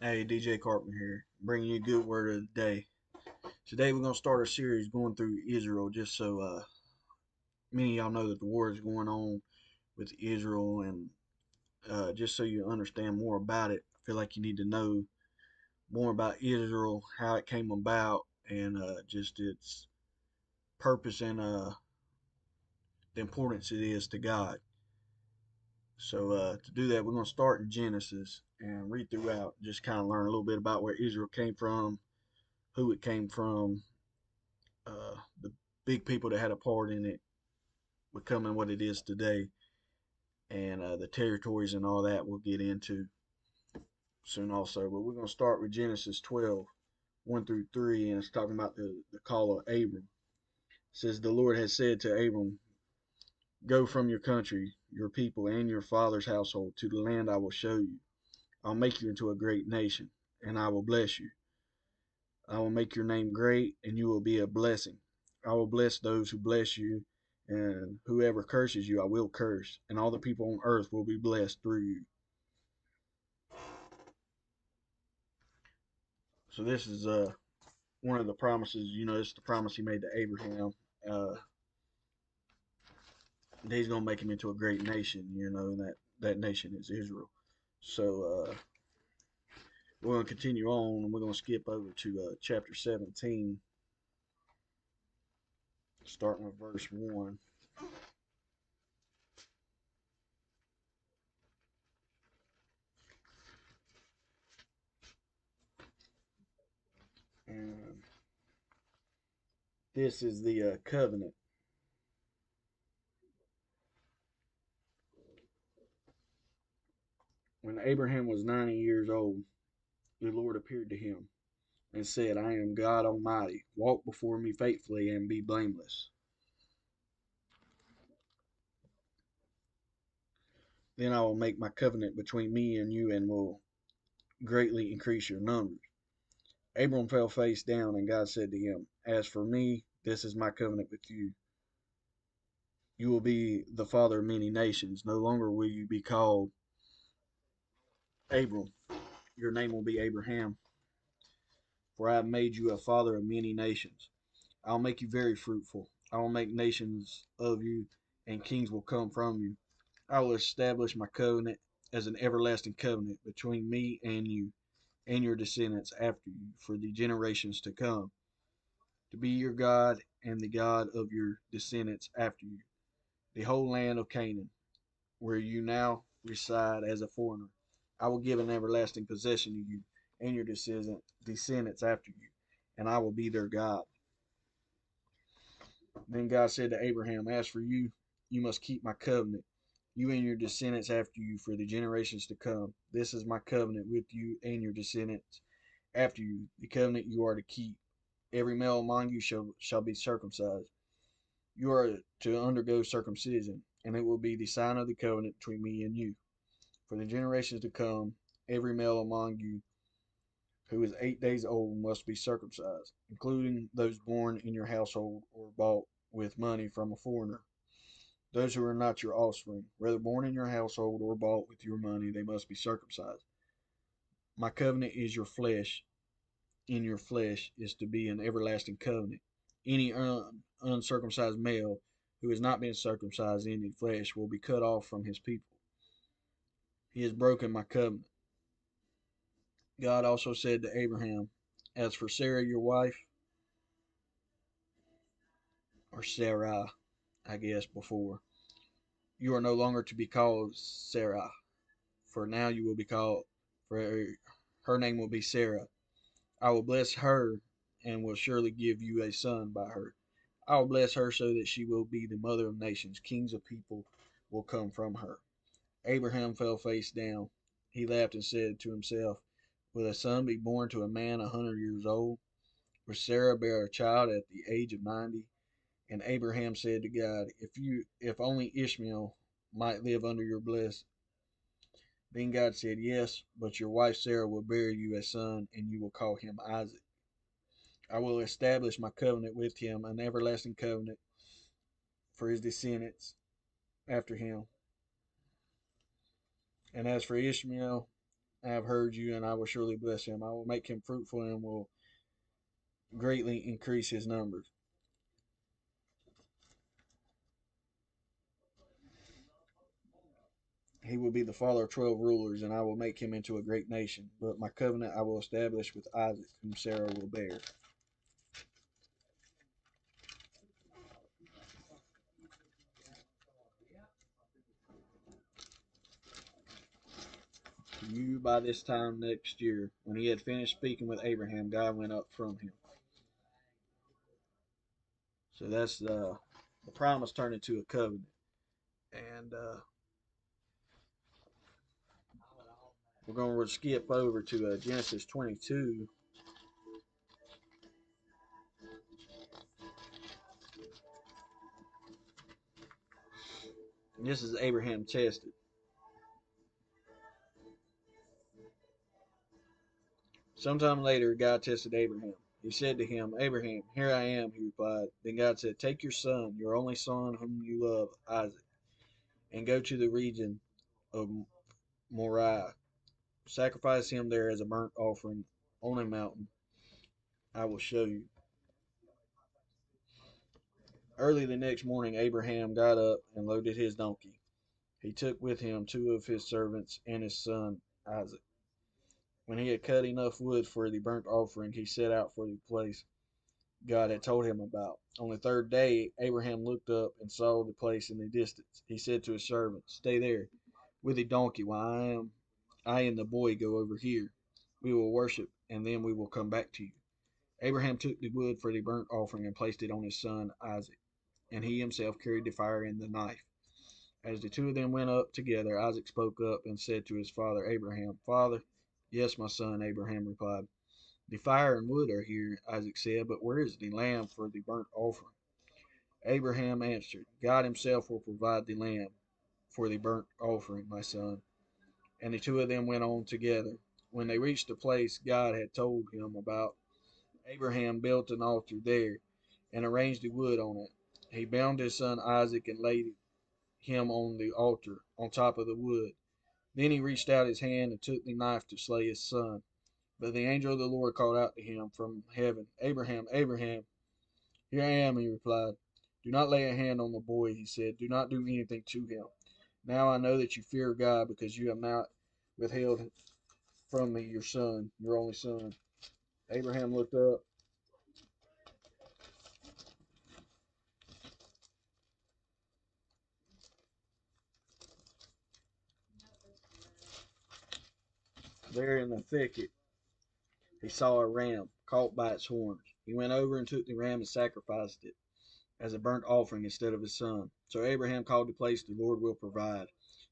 Hey, DJ Carpenter here, bringing you a good word of the day. Today we're going to start a series going through Israel, just so many of y'all know that the war is going on with Israel, and just so you understand more about it. I feel like you need to know more about Israel, how it came about, and just its purpose and the importance it is to God. So to do that, we're going to start in Genesis and read throughout, just kind of learn a little bit about where Israel came from, who it came from, the big people that had a part in it becoming what it is today, and the territories and all that we'll get into soon also. But we're going to start with Genesis 12, 1 through 3, and it's talking about the call of Abram. It says, "The Lord has said to Abram, go from your country, your people, and your father's household to the land I will show you. I'll make you into a great nation, and I will bless you. I will make your name great, and you will be a blessing. I will bless those who bless you, and whoever curses you, I will curse, and all the people on earth will be blessed through you." So this is one of the promises. It's the promise he made to Abraham. Uh, that he's gonna make him into a great nation. And that nation is Israel. So we're gonna continue on, and we're gonna skip over to chapter 17, starting with verse 1. And this is the covenant. When Abraham was 90 years old, the Lord appeared to him and said, "I am God Almighty. Walk before me faithfully and be blameless. Then I will make my covenant between me and you and will greatly increase your numbers." Abram fell face down, and God said to him, "As for me, this is my covenant with you. You will be the father of many nations. No longer will you be called Abram. Your name will be Abraham, for I have made you a father of many nations. I'll make you very fruitful. I will make nations of you, and kings will come from you. I will establish my covenant as an everlasting covenant between me and you and your descendants after you for the generations to come, to be your God and the God of your descendants after you. The whole land of Canaan, where you now reside as a foreigner, I will give an everlasting possession to you and your descendants after you, and I will be their God." Then God said to Abraham, "As for you, you must keep my covenant, you and your descendants after you, for the generations to come. This is my covenant with you and your descendants after you, the covenant you are to keep. Every male among you shall be circumcised. You are to undergo circumcision, and it will be the sign of the covenant between me and you. For the generations to come, every male among you who is 8 days old must be circumcised, including those born in your household or bought with money from a foreigner. Those who are not your offspring, whether born in your household or bought with your money, they must be circumcised. My covenant is your flesh. In your flesh is to be an everlasting covenant. Any uncircumcised male who has not been circumcised in the flesh will be cut off from his people. He has broken my covenant. God also said to Abraham, "As for Sarah, your wife," or Sarai, I guess before, "you are no longer to be called Sarah, for now you will be called, for her name will be Sarah. I will bless her and will surely give you a son by her. I will bless her so that she will be the mother of nations. Kings of people will come from her." Abraham fell face down. He laughed and said to himself, "Will a son be born to a man 100 years old? Will Sarah bear a child at the age of 90? And Abraham said to God, if only Ishmael might live under your blessing." Then God said, "Yes, but your wife Sarah will bear you a son, and you will call him Isaac. I will establish my covenant with him, an everlasting covenant for his descendants after him. And as for Ishmael, I have heard you, and I will surely bless him. I will make him fruitful and will greatly increase his numbers. He will be the father of 12 rulers, and I will make him into a great nation. But my covenant I will establish with Isaac, whom Sarah will bear. You by this time next year, when he had finished speaking with Abraham, God went up from him. So that's the promise turned into a covenant. And we're going to skip over to Genesis 22. And this is Abraham tested. Sometime later, God tested Abraham. He said to him, Abraham, here I am, he replied. Then God said, take your son, your only son whom you love, Isaac, and go to the region of Moriah. Sacrifice him there as a burnt offering on a mountain I will show you. Early the next morning, Abraham got up and loaded his donkey. He took with him two of his servants and his son Isaac. When he had cut enough wood for the burnt offering, he set out for the place God had told him about. On the third day, Abraham looked up and saw the place in the distance. He said to his servant, stay there with the donkey while I and the boy go over here. We will worship, and then we will come back to you. Abraham took the wood for the burnt offering and placed it on his son Isaac, and he himself carried the fire and the knife. As the two of them went up together, Isaac spoke up and said to his father Abraham, Father. Yes, my son, Abraham replied. The fire and wood are here, Isaac said, but where is the lamb for the burnt offering? Abraham answered, God himself will provide the lamb for the burnt offering, my son. And the two of them went on together. When they reached the place God had told him about, Abraham built an altar there and arranged the wood on it. He bound his son Isaac and laid him on the altar on top of the wood. Then he reached out his hand and took the knife to slay his son. But the angel of the Lord called out to him from heaven, Abraham, Abraham. Here I am, he replied. Do not lay a hand on the boy, he said. Do not do anything to him. Now I know that you fear God because you have not withheld from me your son, your only son. Abraham looked up. There in the thicket, he saw a ram caught by its horns. He went over and took the ram and sacrificed it as a burnt offering instead of his son. So Abraham called the place the Lord will provide.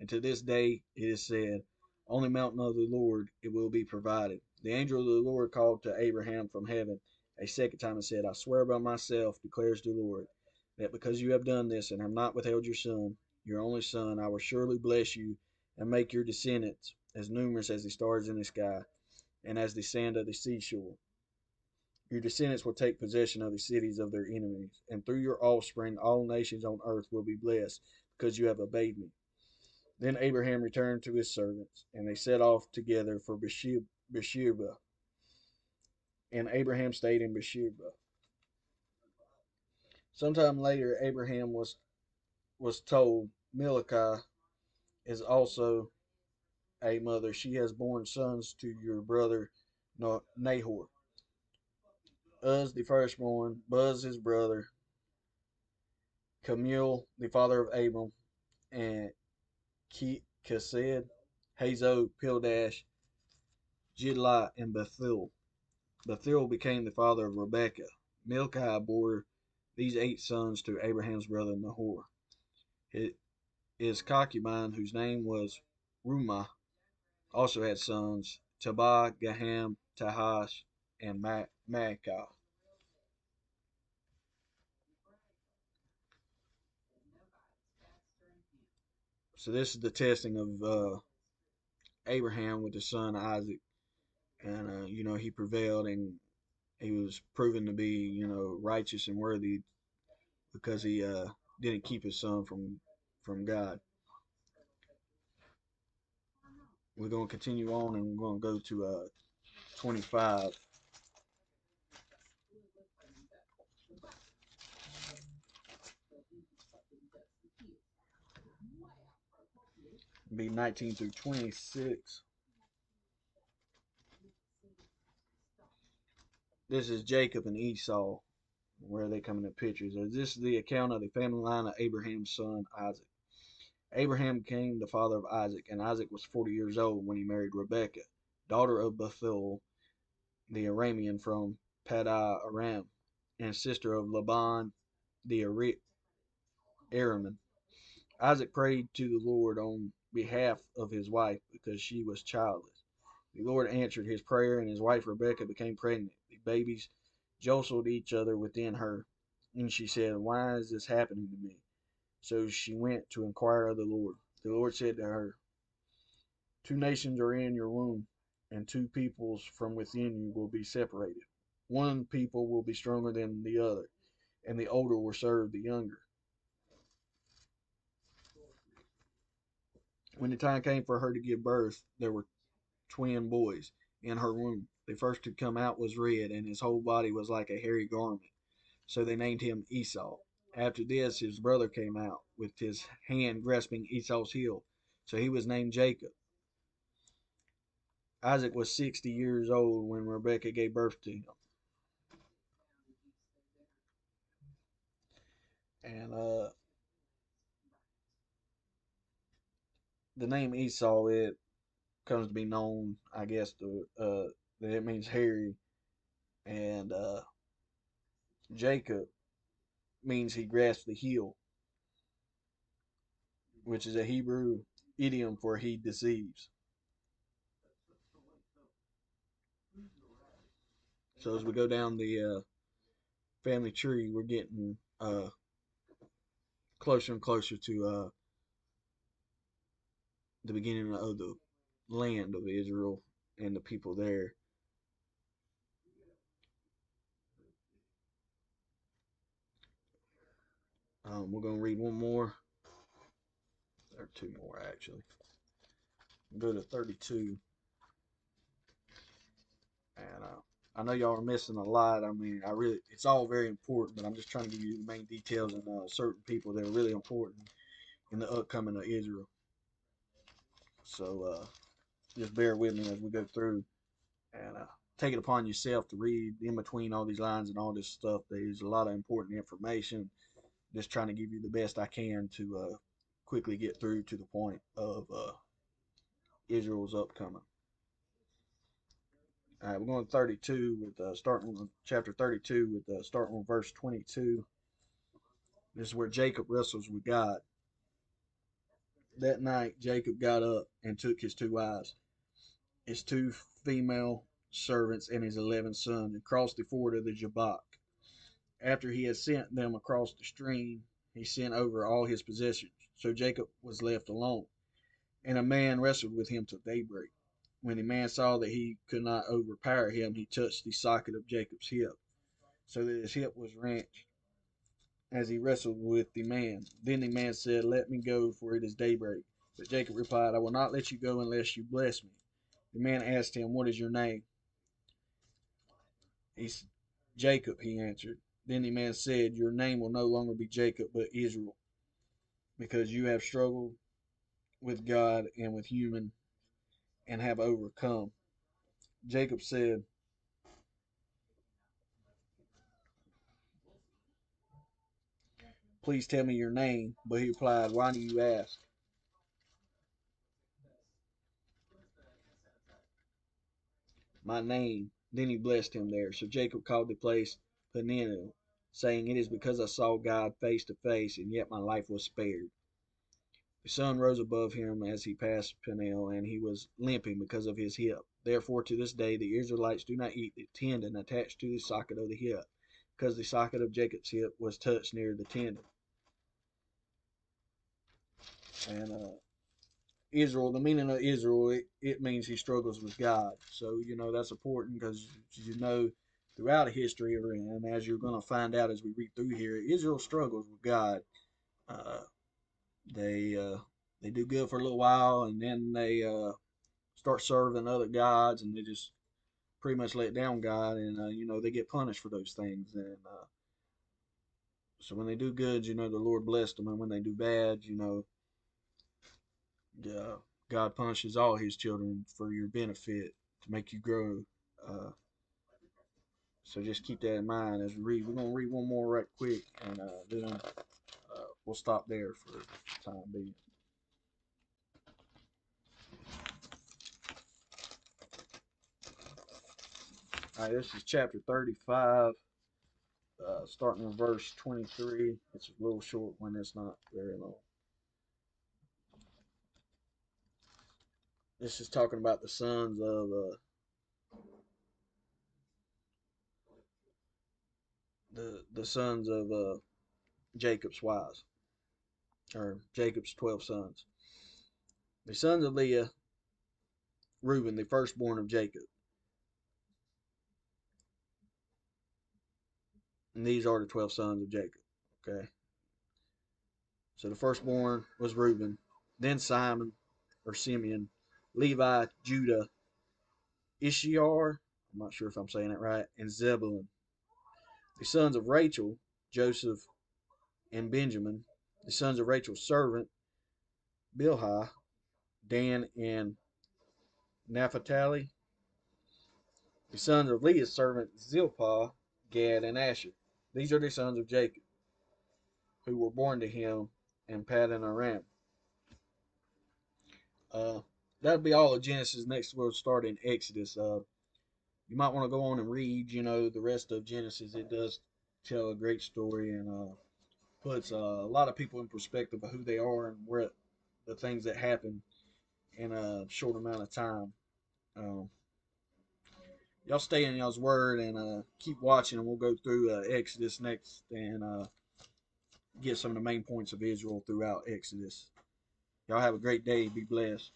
And to this day it is said, on the mountain of the Lord it will be provided. The angel of the Lord called to Abraham from heaven a second time and said, I swear by myself, declares the Lord, that because you have done this and have not withheld your son, your only son, I will surely bless you and make your descendants as numerous as the stars in the sky and as the sand of the seashore. Your descendants will take possession of the cities of their enemies, and through your offspring all nations on earth will be blessed, because you have obeyed me. Then Abraham returned to his servants, and they set off together for Beersheba. And Abraham stayed in Beersheba. Sometime later, Abraham was told, Milcah is also a mother. She has borne sons to your brother Nahor. Uz the firstborn, Buz his brother, Kemuel the father of Abram, and Kesed, Hazo, Pildash, Jidlah, and Bethuel. Bethuel became the father of Rebekah. Milcah bore these 8 sons to Abraham's brother Nahor. His concubine, whose name was Rumah, also had sons, Tabah, Gaham, Tahash, and Maacah. So this is the testing of Abraham with his son Isaac, and he prevailed, and he was proven to be righteous and worthy because he didn't keep his son from God. we're going to continue on and we're going to go to 25. Be 19 through 26. This is Jacob and Esau, where they come into pictures. This is the account of the family line of Abraham's son Isaac. Abraham became the father of Isaac, and Isaac was 40 years old when he married Rebekah, daughter of Bethuel the Aramean from Paddan Aram, and sister of Laban the Aramean. Isaac prayed to the Lord on behalf of his wife because she was childless. The Lord answered his prayer, and his wife Rebekah became pregnant. The babies jostled each other within her, and she said, "Why is this happening to me?" So she went to inquire of the Lord. The Lord said to her, "Two nations are in your womb, and two peoples from within you will be separated. One people will be stronger than the other, and the older will serve the younger." When the time came for her to give birth, there were twin boys in her womb. The first to come out was red, and his whole body was like a hairy garment. So they named him Esau. After this, his brother came out with his hand grasping Esau's heel. So he was named Jacob. Isaac was 60 years old when Rebekah gave birth to him. And the name Esau, it comes to be known, I guess, that it means hairy. And Jacob means he grasped the heel, which is a Hebrew idiom for he deceives. So as we go down the family tree, we're getting closer and closer to the beginning of the land of Israel and the people there. We're going to read one more, or two more actually. We'll go to 32. And I know y'all are missing a lot. I mean, it's all very important, but I'm just trying to give you the main details and certain people that are really important in the upcoming of Israel. So just bear with me as we go through and take it upon yourself to read in between all these lines and all this stuff. There's a lot of important information. Just trying to give you the best I can to quickly get through to the point of Israel's upcoming. All right, we're going to 32 with starting with chapter 32 with starting with verse 22. This is where Jacob wrestles with God. That night, Jacob got up and took his two wives, his two female servants, and his 11 sons, and crossed the ford of the Jabbok. After he had sent them across the stream, he sent over all his possessions. So Jacob was left alone, and a man wrestled with him till daybreak. When the man saw that he could not overpower him, he touched the socket of Jacob's hip, so that his hip was wrenched as he wrestled with the man. Then the man said, "Let me go, for it is daybreak." But Jacob replied, "I will not let you go unless you bless me." The man asked him, "What is your name?" He's Jacob, he answered. Then the man said, "Your name will no longer be Jacob, but Israel, because you have struggled with God and with human and have overcome." Jacob said, "Please tell me your name." But he replied, "Why do you ask?" "My name." Then he blessed him there. So Jacob called the place Peniel, saying, "It is because I saw God face to face, and yet my life was spared." The sun rose above him as he passed Peniel, and he was limping because of his hip. Therefore, to this day, the Israelites do not eat the tendon attached to the socket of the hip, because the socket of Jacob's hip was touched near the tendon. And Israel, the meaning of Israel, it means he struggles with God. So, that's important because, throughout history, and as you're going to find out as we read through here, Israel struggles with God. Uh, they do good for a little while, and then they start serving other gods, and they just pretty much let down God, and they get punished for those things. And so when they do good, the Lord blessed them, and when they do bad, God punishes all His children for your benefit to make you grow. Uh, so just keep that in mind as we read. We're gonna read one more right quick, and then we'll stop there for the time being. All right, this is chapter 35, starting in verse 23. It's a little short one. It's not very long. This is talking about the sons of the sons of Jacob's wives, or Jacob's 12 sons. The sons of Leah, Reuben, the firstborn of Jacob. And these are the 12 sons of Jacob. Okay. So the firstborn was Reuben, then Simon, or Simeon, Levi, Judah, Issachar, I'm not sure if I'm saying it right, and Zebulun. The sons of Rachel, Joseph and Benjamin. The sons of Rachel's servant, Bilhah, Dan and Naphtali. The sons of Leah's servant, Zilpah, Gad, and Asher. These are the sons of Jacob, who were born to him in Paddan Aram. That'll be all of Genesis. Next, we'll start in Exodus. You might want to go on and read, the rest of Genesis. It does tell a great story, and puts a lot of people in perspective of who they are and where the things that happen in a short amount of time. Um, y'all stay in y'all's word and keep watching, and we'll go through Exodus next and get some of the main points of Israel throughout Exodus. Y'all have a great day. Be blessed.